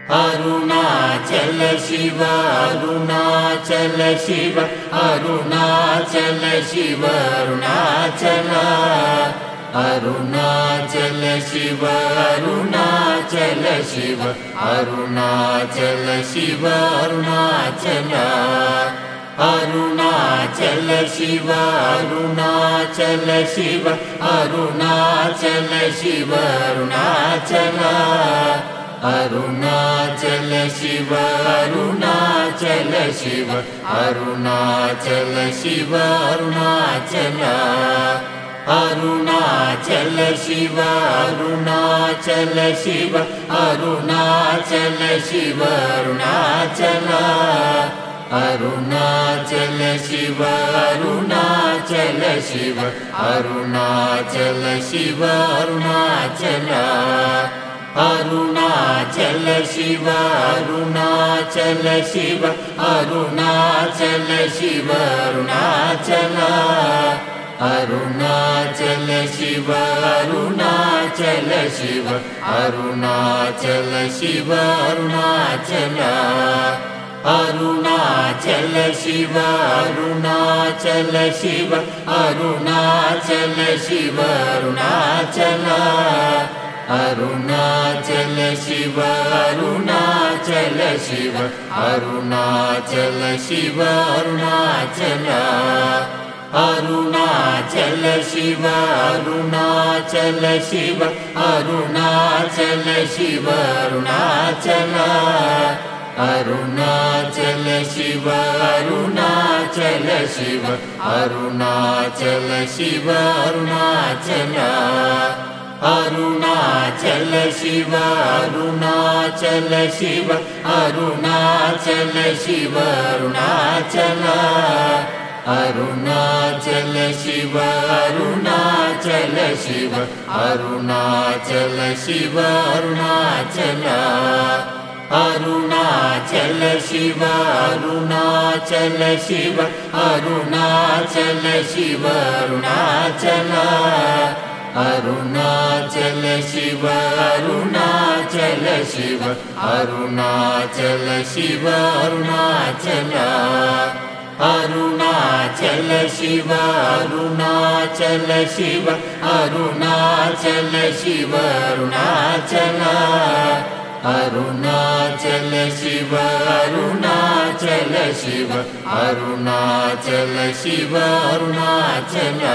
Arunachal Shiva Arunachal Shiva Arunachal Shiva Arunachal Arunachal Shiva Arunachal Shiva Arunachal Shiva Arunachal Arunachal Shiva Arunachal Shiva Arunachal Shiva Arunachal Arunachal Shiva Arunachal Shiva Arunachal Shiva Arunachal Arunachal Shiva Arunachal Shiva Arunachal Shiva Arunachal Arunachal Shiva Arunachal Shiva Arunachal Shiva Arunachal Arunachal Shiva Arunachal Shiva Arunachal Shiva Arunachal Arunachal Shiva Arunachal Shiva Arunachal Shiva Arunachal Arunachal Shiva Arunachal Shiva Arunachal Shiva Arunachal Arunachal Shiva Arunachal Shiva Arunachal Shiva Arunachal Arunachal Shiva Arunachal Shiva Arunachal Shiva Arunachal Arunachal Shiva Arunachal Shiva Arunachal Shiva Arunachal Arunachal Shiva Arunachal Shiva Arunachal Shiva Arunachal Arunachal Shiva Arunachal Shiva Arunachal Shiva Arunachal Arunachal Shiva Arunachal Shiva Arunachal Shiva Arunachal Arunachal Shiva Arunachal Shiva Arunachal Shiva Arunachal Arunachal Shiva Arunachal Shiva Arunachal Shiva Arunachal Arunachal Shiva Arunachal Shiva Arunachal Shiva Arunachal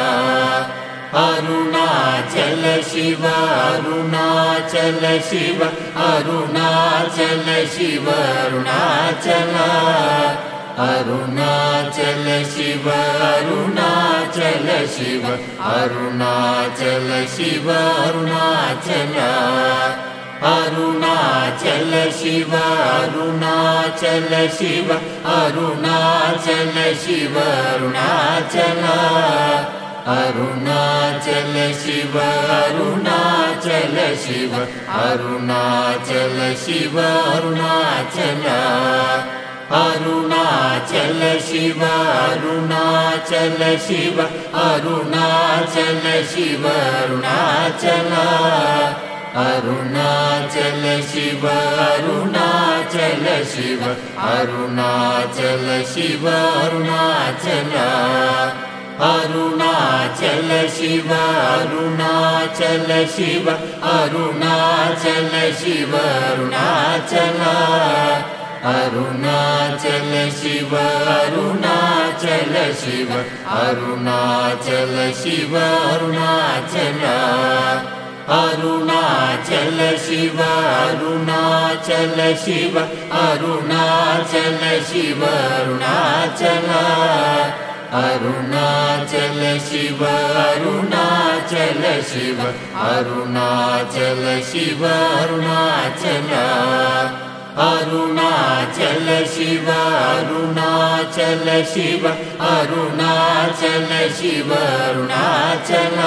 Arunachal Shiva Arunachal Shiva Arunachal Shiva Arunachal Arunachal Shiva Arunachal Shiva Arunachal Shiva Arunachal Arunachal Shiva Arunachal Shiva Arunachal Shiva Arunachal Arunachal Shiva Arunachal Shiva Arunachal Shiva Arunachal Arunachal Shiva Arunachal Shiva Arunachal Shiva Arunachal Arunachal Shiva Arunachal Shiva Arunachal Shiva Arunachal Arunachal Shiva Arunachal Shiva Arunachal Shiva Arunachal Arunachal Shiva Arunachal Shiva Arunachal Shiva Arunachal Arunachal Shiva Arunachal Shiva Arunachal Shiva Arunachal Arunachal Shiva Arunachal Shiva Arunachal Shiva Arunachal Arunachal Shiva Arunachal Shiva Arunachal Shiva Arunachal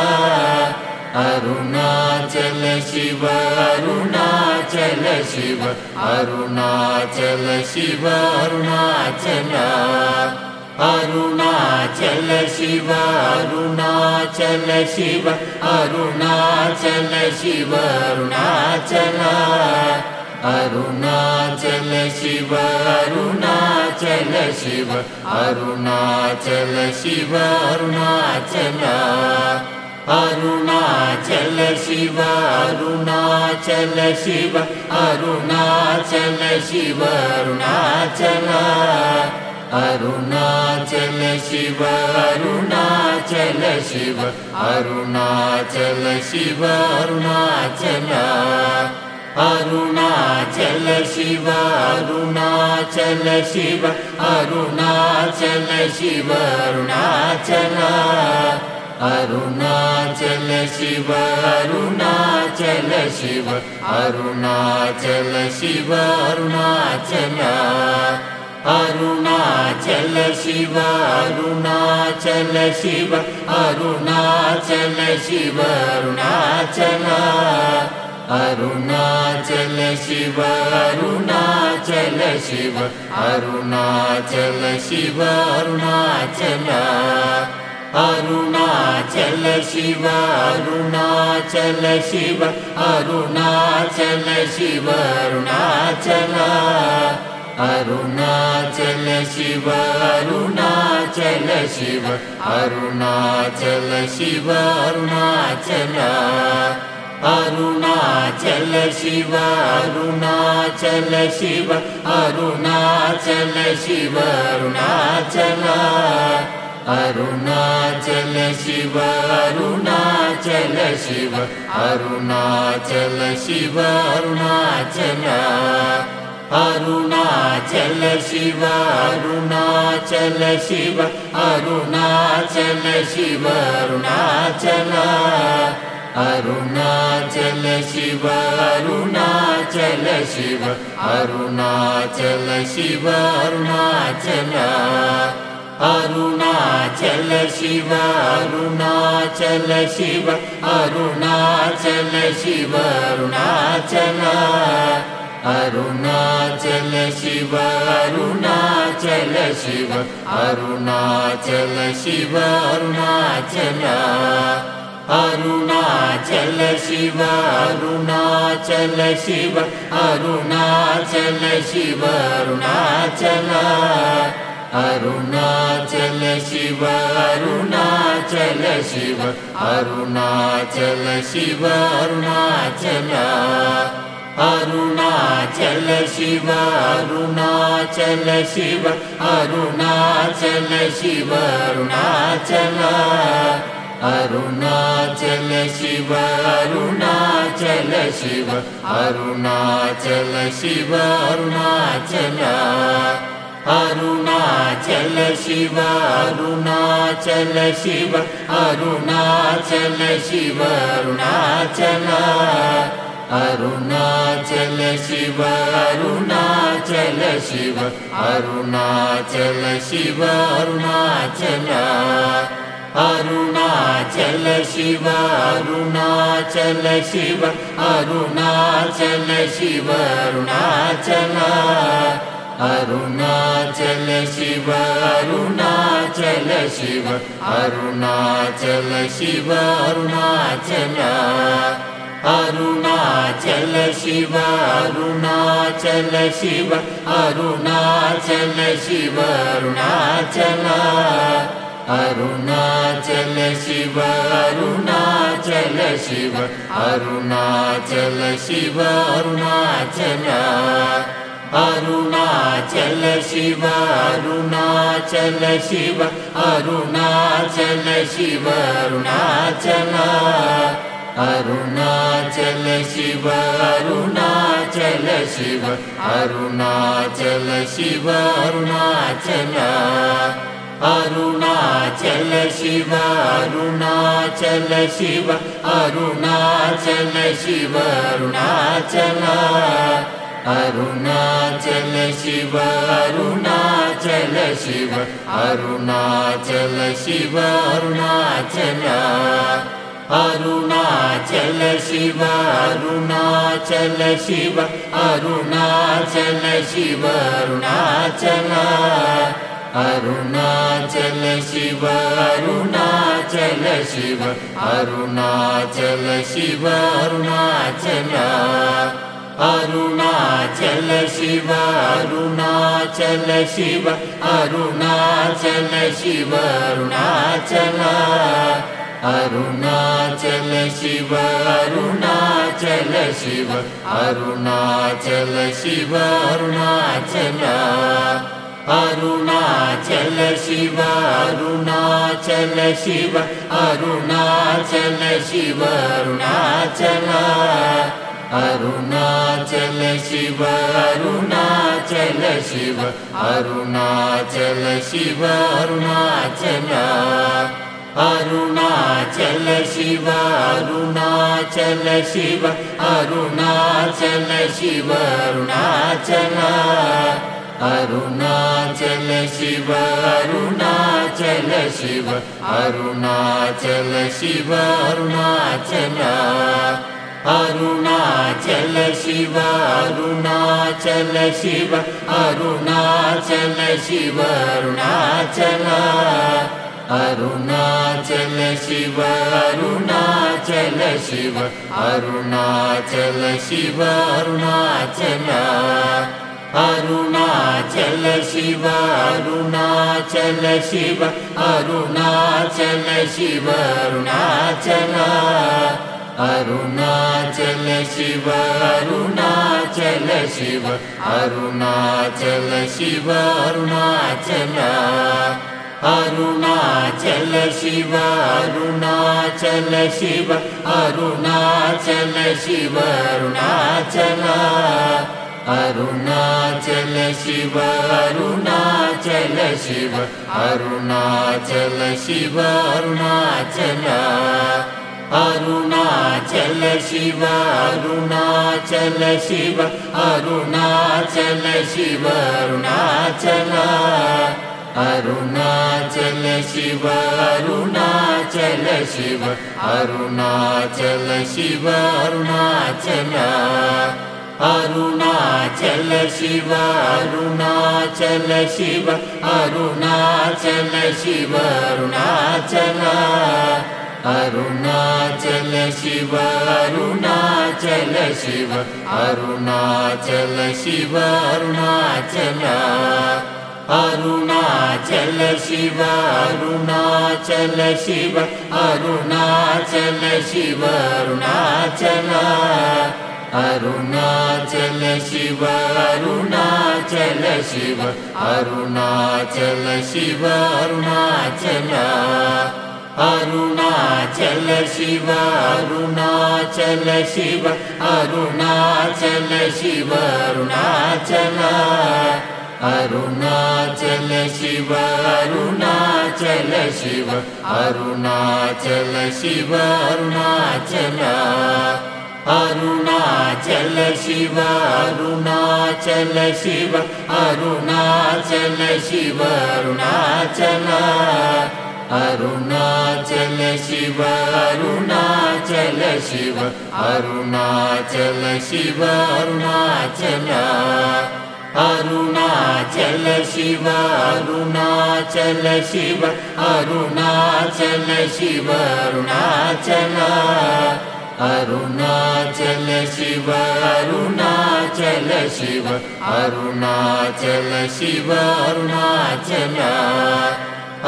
Arunachal Shiva Arunachal Shiva Arunachal Shiva Arunachal Arunachal Shiva Arunachal Shiva Arunachal Shiva Arunachal Arunachal Shiva Arunachal Shiva Arunachal Shiva Arunachal Arunachal Shiva Arunachal Shiva Arunachal Shiva Arunachal Arunachal Shiva Arunachal Shiva Arunachal Shiva Arunachal Arunachal Shiva Arunachal Shiva Arunachal Shiva Arunachal Arunachal Shiva Arunachal Shiva Arunachal Shiva Arunachal Arunachal Shiva Arunachal Shiva Arunachal Shiva Arunachal Arunachal Shiva Arunachal Shiva Arunachal Shiva Arunachal Arunachal Shiva Arunachal Shiva Arunachal Shiva Arunachal Arunachal Shiva Arunachal Shiva Arunachal Shiva Arunachal Arunachal Shiva Arunachal Shiva Arunachal Shiva Arunachal Arunachal Shiva Arunachal Shiva Arunachal Shiva Arunachal Arunachal Shiva Arunachal Shiva Arunachal Shiva Arunachal Arunachal Shiva Arunachal Shiva Arunachal Shiva Arunachal Arunachal Shiva Arunachal Shiva Arunachal Shiva Arunachal Arunachal Shiva Arunachal Shiva Arunachal Shiva Arunachal Arunachal Shiva Arunachal Shiva Arunachal Shiva Arunachal Arunachal Shiva Arunachal Shiva Arunachal Shiva Arunachal Arunachal Shiva Arunachal Shiva Arunachal Shiva Arunachal Arunachal Shiva Arunachal Shiva Arunachal Shiva Arunachal Arunachal Shiva Arunachal Shiva Arunachal Shiva Arunachal Arunachal Shiva Arunachal Shiva Arunachal Shiva Arunachal Arunachal Shiva Arunachal Shiva Arunachal Shiva Arunachal Arunachal Shiva Arunachal Shiva Arunachal Shiva Arunachal Arunachal Shiva Arunachal Shiva Arunachal Shiva Arunachal Arunachal Shiva Arunachal Shiva Arunachal Shiva Arunachal Arunachal Shiva Arunachal Shiva Arunachal Shiva Arunachal Arunachal Shiva Arunachal Shiva Arunachal Shiva Arunachal Arunachal Shiva Arunachal Shiva Arunachal Shiva Arunachal Arunachal Shiva Arunachal Shiva Arunachal Shiva Arunachal Arunachal Shiva Arunachal Shiva Arunachal Shiva Arunachal Arunachal Shiva Arunachal Shiva Arunachal Shiva Arunachal Arunachal Shiva Arunachal Shiva Arunachal Shiva Arunachal Arunachal Shiva Arunachal Shiva Arunachal Shiva Arunachal Arunachal Shiva Arunachal Shiva Arunachal Shiva Arunachal Arunachal Shiva Arunachal Shiva Arunachal Shiva Arunachal Arunachal Shiva Arunachal Shiva Arunachal Shiva Arunachal Arunachal Shiva Arunachal Shiva Arunachal Shiva Arunachal Arunachal Shiva Arunachal Shiva Arunachal Shiva Arunachal Arunachal Shiva Arunachal Shiva Arunachal Shiva Arunachal Arunachal Shiva Arunachal Shiva Arunachal Shiva Arunachal Arunachal Shiva Arunachal Shiva Arunachal Shiva Arunachal Arunachal Shiva Arunachal Shiva Arunachal Shiva Arunachal Arunachal Shiva Arunachal Shiva Arunachal Shiva Arunachal Arunachal Shiva Arunachal Shiva Arunachal Shiva Arunachal Arunachal Shiva Arunachal Shiva Arunachal Shiva Arunachal Arunachal Shiva Arunachal Shiva Arunachal Shiva Arunachal Arunachal Shiva Arunachal Shiva Arunachal Shiva Arunachal Arunachal Shiva Arunachal Shiva Arunachal Shiva Arunachal Arunachal Shiva Arunachal Shiva Arunachal Shiva Arunachal Arunachal Shiva Arunachal Shiva Arunachal Shiva Arunachal Arunachal Shiva Arunachal Shiva Arunachal Shiva Arunachal Arunachal Shiva Arunachal Shiva Arunachal Shiva Arunachal Arunachal Shiva Arunachal Shiva Arunachal Shiva Arunachal Arunachal Shiva Arunachal Shiva Arunachal Shiva Arunachal Arunachal Shiva Arunachal Shiva Arunachal Shiva Arunachal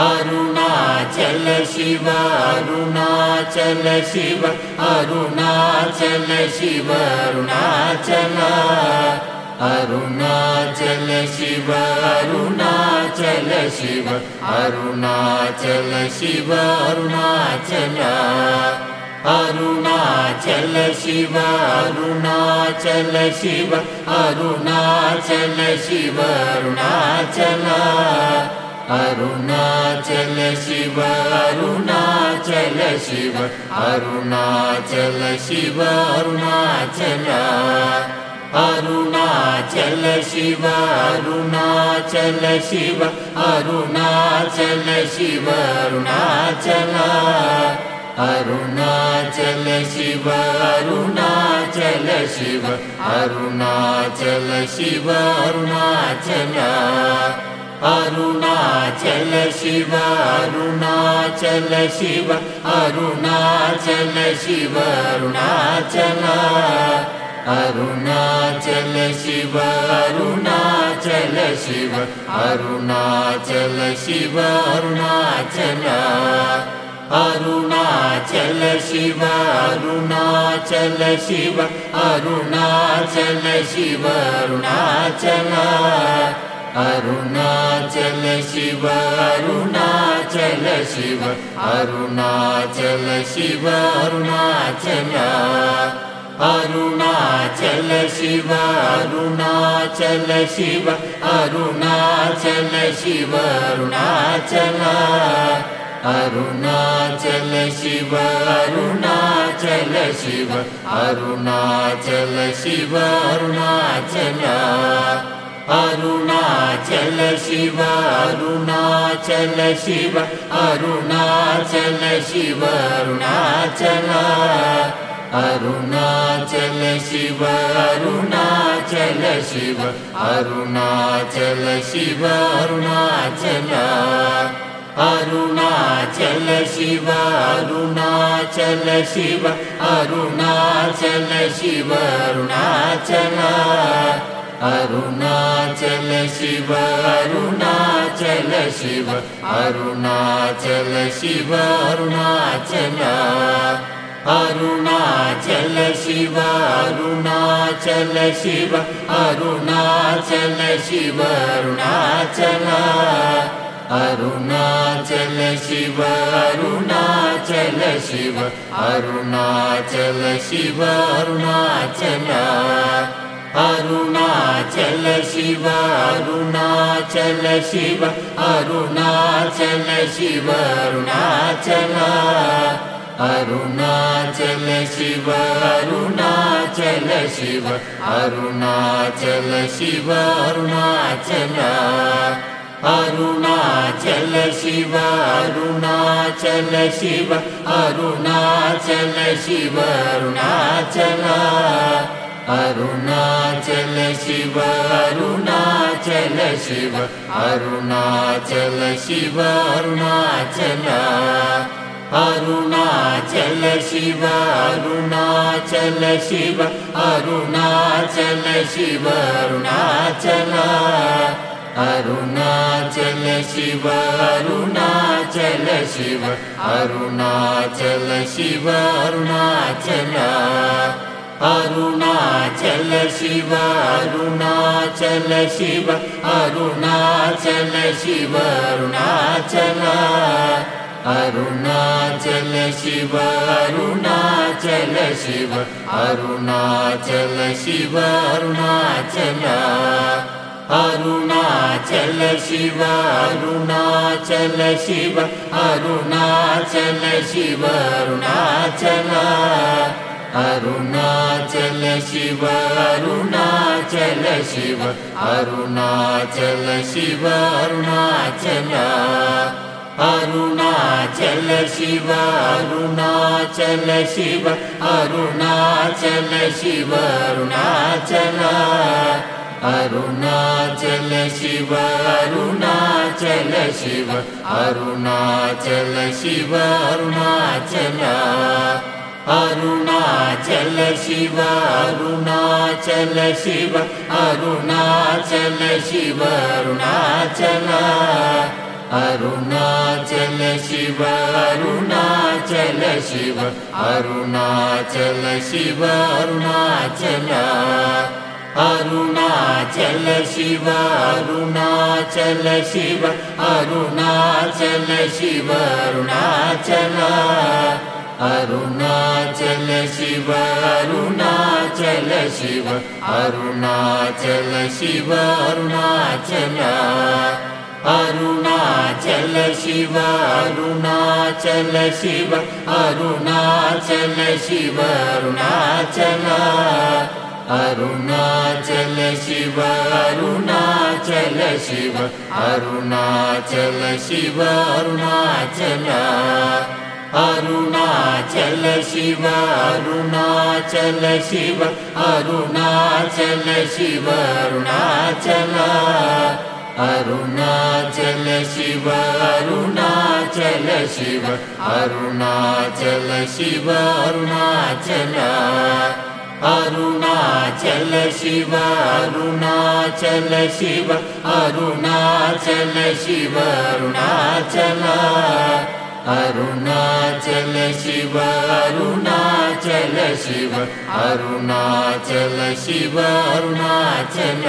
Arunachal Shiva Arunachal Shiva Arunachal Shiva Arunachal Arunachal Shiva Arunachal Shiva Arunachal Shiva Arunachal Arunachal Shiva Arunachal Shiva Arunachal Shiva Arunachal Arunachal Shiva Arunachal Shiva Arunachal Shiva Arunachal Arunachal Shiva Arunachal Shiva Arunachal Shiva Arunachal Arunachal Shiva Arunachal Shiva Arunachal Shiva Arunachal Arunachal Shiva Arunachal Shiva Arunachal Shiva Arunachal Arunachal Shiva Arunachal Shiva Arunachal Shiva Arunachal Arunachal Shiva Arunachal Shiva Arunachal Shiva Arunachal Arunachal Shiva Arunachal Shiva Arunachal Shiva Arunachal Arunachal Shiva Arunachal Shiva Arunachal Shiva Arunachal Arunachal Shiva Arunachal Shiva Arunachal Shiva Arunachal Arunachal Shiva Arunachal Shiva Arunachal Shiva Arunachal Arunachal Shiva Arunachal Shiva Arunachal Shiva Arunachal Arunachal Shiva Arunachal Shiva Arunachal Shiva Arunachal Arunachal Shiva Arunachal Shiva Arunachal Shiva Arunachal Arunachal Shiva Arunachal Shiva Arunachal Shiva Arunachal Arunachal Shiva Arunachal Shiva Arunachal Shiva Arunachal Arunachal Shiva Arunachal Shiva Arunachal Shiva Arunachal Arunachal Shiva Arunachal Shiva Arunachal Shiva Arunachal Arunachal Shiva Arunachal Shiva Arunachal Shiva Arunachal Arunachal Shiva Arunachal Shiva Arunachal Shiva Arunachal Arunachal Shiva Arunachal Shiva Arunachal Shiva Arunachal Arunachal Shiva Arunachal Shiva Arunachal Shiva Arunachal Arunachal Shiva Arunachal Shiva Arunachal Shiva Arunachal Arunachal Shiva Arunachal Shiva Arunachal Shiva Arunachal Arunachal Shiva Arunachal Shiva Arunachal Shiva Arunachal Arunachal Shiva Arunachal Shiva Arunachal Shiva Arunachal Arunachal Shiva Arunachal Shiva Arunachal Shiva Arunachal Arunachal Shiva Arunachal Shiva Arunachal Shiva Arunachal Arunachal Shiva Arunachal Shiva Arunachal Shiva Arunachal Arunachal Shiva Arunachal Shiva Arunachal Shiva Arunachal Arunachal Shiva Arunachal Shiva Arunachal Shiva Arunachal Arunachal Shiva Arunachal Shiva Arunachal Shiva Arunachal Arunachal Shiva Arunachal Shiva Arunachal Shiva Arunachal Arunachal Shiva Arunachal Shiva Arunachal Shiva Arunachal Arunachal Shiva Arunachal Shiva Arunachal Shiva Arunachal Arunachal Shiva Arunachal Shiva Arunachal Shiva Arunachal Arunachal Shiva Arunachal Shiva Arunachal Shiva Arunachal Arunachal Shiva Arunachal Shiva Arunachal Shiva Arunachal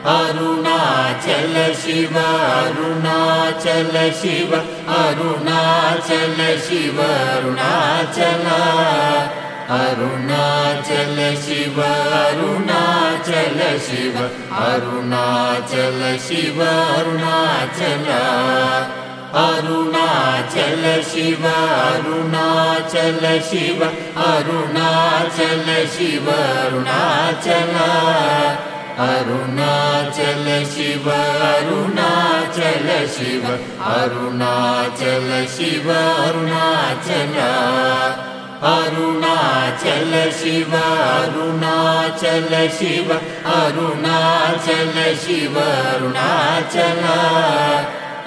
Arunachal Shiva Arunachal Shiva Arunachal Shiva Arunachal Arunachal Shiva Arunachal Shiva Arunachal Shiva Arunachal Arunachal Shiva Arunachal Shiva Arunachal Shiva Arunachal Arunachal Shiva Arunachal Shiva Arunachal Shiva Arunachal Arunachal Shiva Arunachal Shiva Arunachal Shiva Arunachal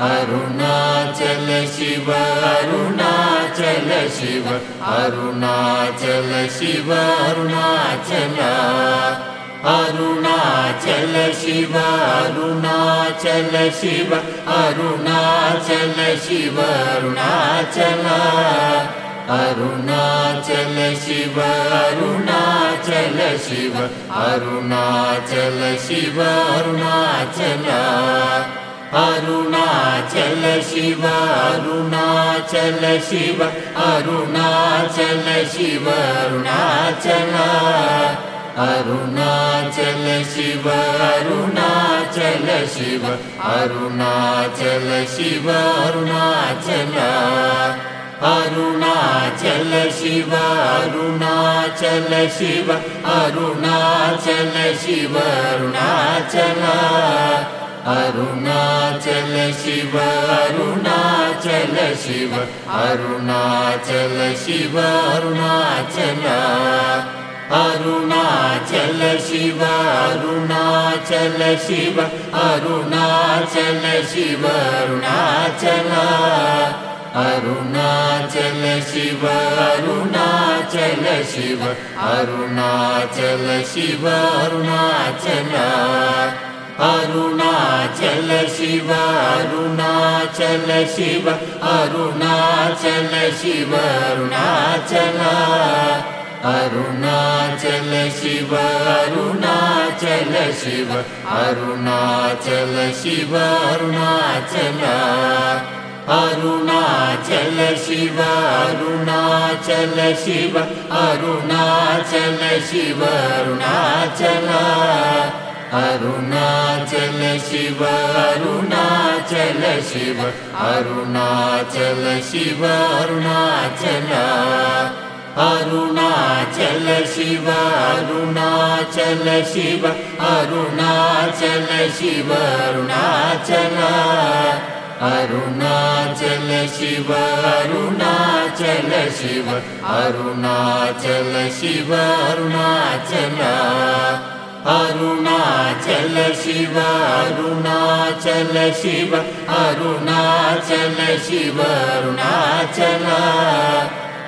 Arunachal Shiva Arunachal Shiva Arunachal Shiva Arunachal Arunachal Shiva Arunachal Shiva Arunachal Shiva Arunachal Arunachal Shiva Arunachal Shiva Arunachal Shiva Arunachal Arunachal Shiva Arunachal Shiva Arunachal Shiva Arunachal Arunachal Shiva Arunachal Shiva Arunachal Shiva Arunachal Arunachal Shiva Arunachal Shiva Arunachal Shiva Arunachal Arunachal Shiva Arunachal Shiva Arunachal Shiva Arunachal Arunachal Shiva Arunachal Shiva Arunachal Shiva Arunachal Arunachal Shiva Arunachal Shiva Arunachal Shiva Arunachal Arunachal Shiva Arunachal Shiva Arunachal Shiva Arunachal Arunachal Shiva Arunachal Shiva Arunachal Shiva Arunachal Arunachal Shiva Arunachal Shiva Arunachal Shiva Arunachal Arunachal Shiva Arunachal Shiva Arunachal Shiva Arunachal Arunachal Shiva Arunachal Shiva Arunachal Shiva Arunachal Arunachal Shiva Arunachal Shiva Arunachal Shiva Arunachal Arunachal Shiva Arunachal Shiva Arunachal Shiva Arunachal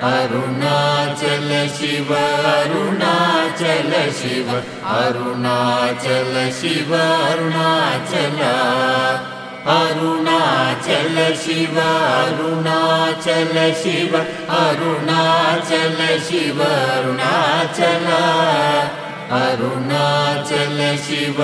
Arunachal Shiva Arunachal Shiva Arunachal Shiva Arunachal Arunachal Shiva Arunachal Shiva Arunachal Shiva Arunachal Arunachal Shiva